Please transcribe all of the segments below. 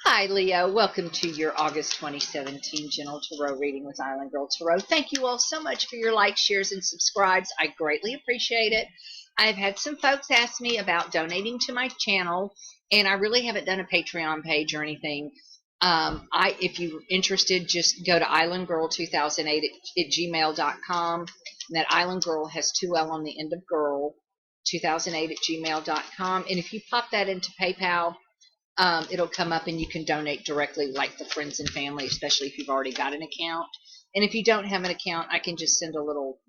Hi, Leo. Welcome to your August 2017 General Tarot reading with Islandgirl Tarot. Thank you all so much for your likes, shares, and subscribes. I greatly appreciate it. I've had some folks ask me about donating to my channel, and I really haven't done a Patreon page or anything. If you're interested, just go to islandgirl2008 at gmail.com. And that Islandgirl has 2 L on the end of girl, 2008 at gmail.com. And if you pop that into PayPal, it'll come up and you can donate directly, like the friends and family, especially if you've already got an account. And if you don't have an account, I can just send a little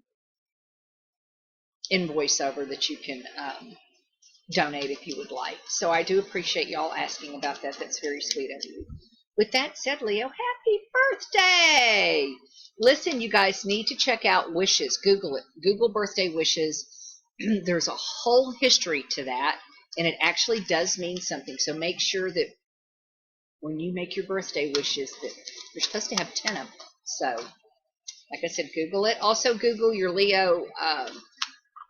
invoice over that you can donate if you would like. So I do appreciate y'all asking about that. That's very sweet of you. With that said, Leo, happy birthday! Listen, you guys need to check out wishes. Google it. Google birthday wishes. There's a whole history to that. And it actually does mean something. So make sure that when you make your birthday wishes, that you're supposed to have 10 of them. So, like I said, Google it. Also, Google your Leo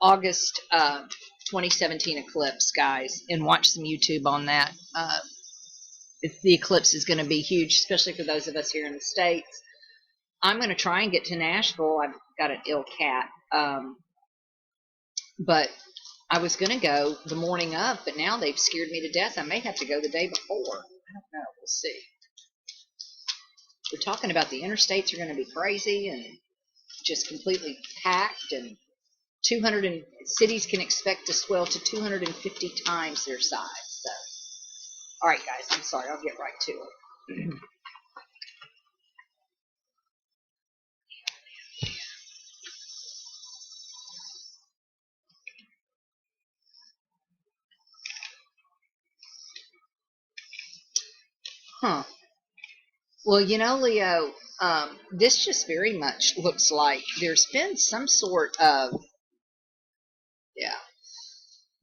August 2017 eclipse, guys, and watch some YouTube on that. The eclipse is going to be huge, especially for those of us here in the States. I'm going to try and get to Nashville. I've got an ill cat. But I was going to go the morning of, but now they've scared me to death. I may have to go the day before. I don't know. We'll see. We're talking about the interstates are going to be crazy and just completely packed, and cities can expect to swell to 250 times their size. So, all right, guys, I'm sorry. I'll get right to it. Well, you know, Leo, this just very much looks like there's been some sort of,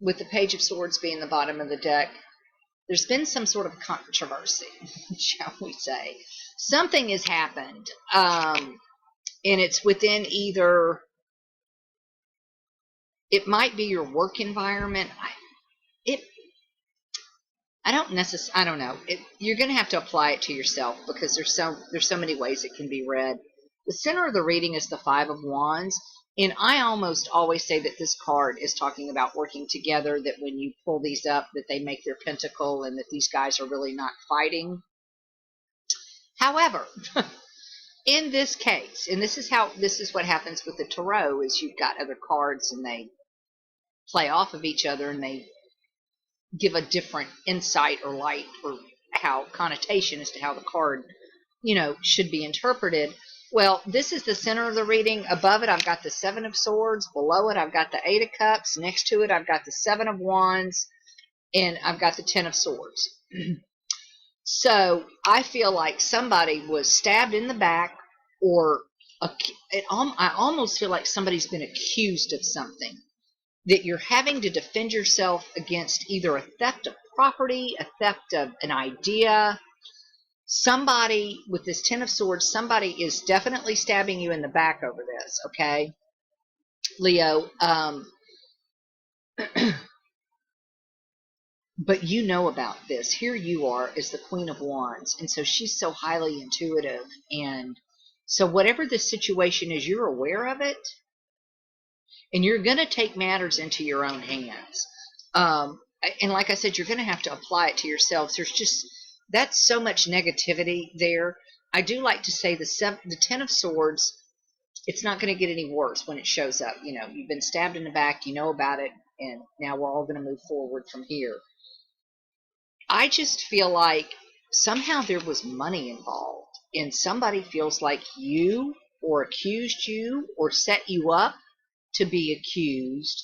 with the Page of Swords being the bottom of the deck, there's been some sort of controversy, shall we say. Something has happened, and it's within either, it might be your work environment. I don't know. You're going to have to apply it to yourself, because there's so many ways it can be read. The center of the reading is the Five of Wands, and I almost always say that this card is talking about working together, that when you pull these up, that they make their pentacle, and that these guys are really not fighting. However, in this case, and this is what happens with the tarot, is you've got other cards and they play off of each other, and they give a different insight or light, or how connotation as to how the card, should be interpreted. Well, this is the center of the reading. Above it, I've got the Seven of Swords. Below it, I've got the Eight of Cups. Next to it, I've got the Seven of Wands, and I've got the Ten of Swords. So I feel like somebody was stabbed in the back, or I almost feel like somebody's been accused of something, that you're having to defend yourself against either a theft of property, a theft of an idea. Somebody with this Ten of Swords, somebody is definitely stabbing you in the back over this, okay, Leo? But you know about this. Here you are as the Queen of Wands, and so she's so highly intuitive, and so whatever the situation is, you're aware of it, and you're going to take matters into your own hands. And like I said, you're going to have to apply it to yourselves. That's so much negativity there. I do like to say the Ten of Swords, it's not going to get any worse when it shows up. You've been stabbed in the back, you know about it, and now we're all going to move forward from here. I just feel like somehow there was money involved, and somebody feels like you, or accused you, or set you up to be accused,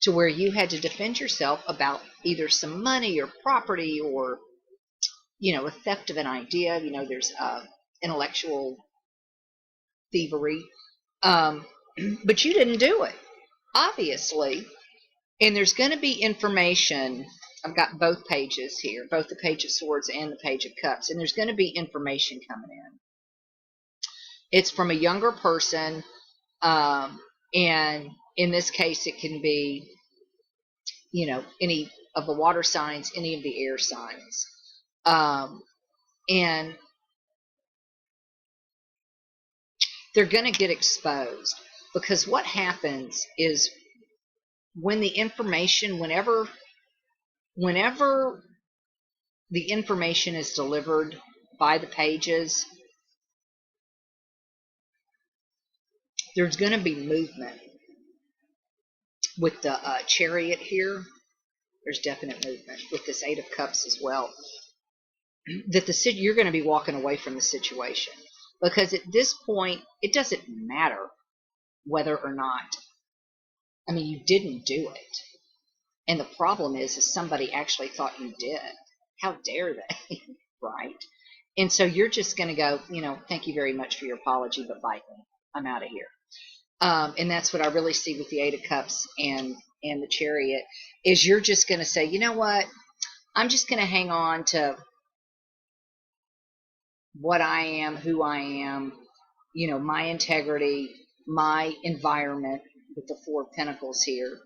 to where you had to defend yourself about either some money or property, or a theft of an idea. There's intellectual thievery, but you didn't do it, obviously. And there's going to be information. I've got both pages here, both the Page of Swords and the Page of Cups, and there's going to be information coming in. It's from a younger person, and in this case, it can be, any of the water signs, any of the air signs. And they're going to get exposed, because what happens is when the information, whenever the information is delivered by the pages, there's going to be movement. With the Chariot here, there's definite movement. With this Eight of Cups as well, that you're going to be walking away from the situation, because at this point it doesn't matter whether or not, I mean, you didn't do it, and the problem is somebody actually thought you did. How dare they? Right? And so you're just going to go, thank you very much for your apology, but bite me. I'm out of here. And that's what I really see with the Eight of Cups and the Chariot, is you're just going to say, you know what, I'm just going to hang on to what I am, who I am, my integrity, my environment, with the Four of Pentacles here.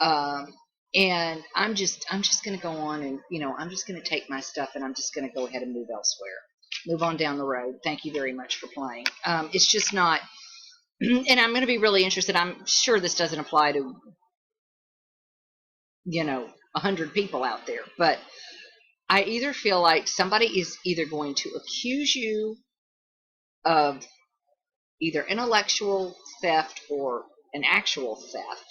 And I'm just going to go on, and, I'm just going to take my stuff, and I'm just going to go ahead and move elsewhere. Move on down the road. Thank you very much for playing. It's just not, and I'm going to be really interested. I'm sure this doesn't apply to, 100 people out there, but I either feel like somebody is either going to accuse you of either intellectual theft or an actual theft,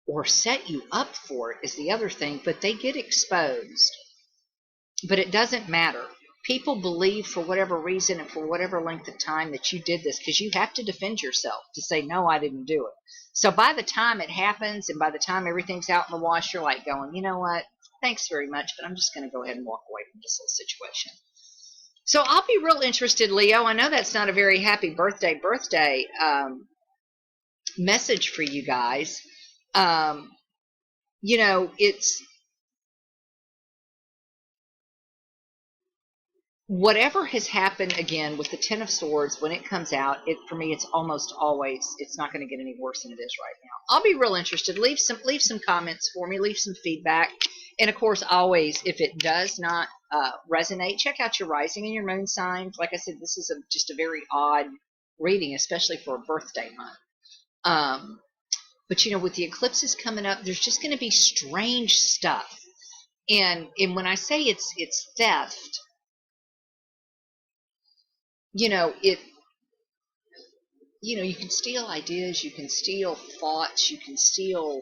or set you up for it is the other thing, but they get exposed. But it doesn't matter. People believe, for whatever reason and for whatever length of time, that you did this, because you have to defend yourself to say, no, I didn't do it. So by the time it happens, and by the time everything's out in the wash, you're like going, you know what, thanks very much, but I'm just going to go ahead and walk away from this whole situation. So I'll be real interested, Leo. I know that's not a very happy birthday message for you guys. It's whatever has happened, again, with the Ten of Swords. When it comes out, for me, it's almost always, it's not going to get any worse than it is right now. I'll be real interested. Leave some comments for me. Leave some feedback. And, of course, always, if it does not resonate, check out your rising and your moon signs. Like I said, this is just a very odd reading, especially for a birthday month. But, with the eclipses coming up, there's just going to be strange stuff. And when I say it's theft, you can steal ideas, you can steal thoughts, you can steal,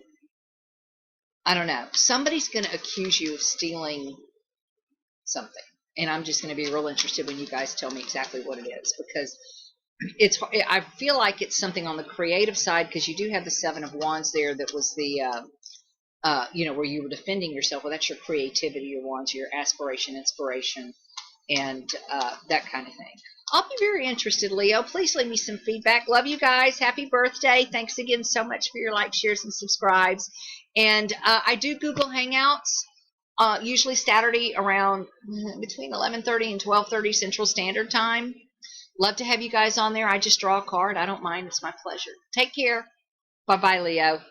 I don't know. Somebody's going to accuse you of stealing something. And I'm just going to be real interested when you guys tell me exactly what it is, because I feel like it's something on the creative side, because you do have the Seven of Wands there. That was the, where you were defending yourself. Well, that's your creativity, your wands, your aspiration, inspiration, and that kind of thing. I'll be very interested, Leo. Please leave me some feedback. Love you guys. Happy birthday. Thanks again so much for your likes, shares, and subscribes. And I do Google Hangouts, usually Saturday around between 11:30 and 12:30 Central Standard Time. Love to have you guys on there. I just draw a card. I don't mind. It's my pleasure. Take care. Bye-bye, Leo.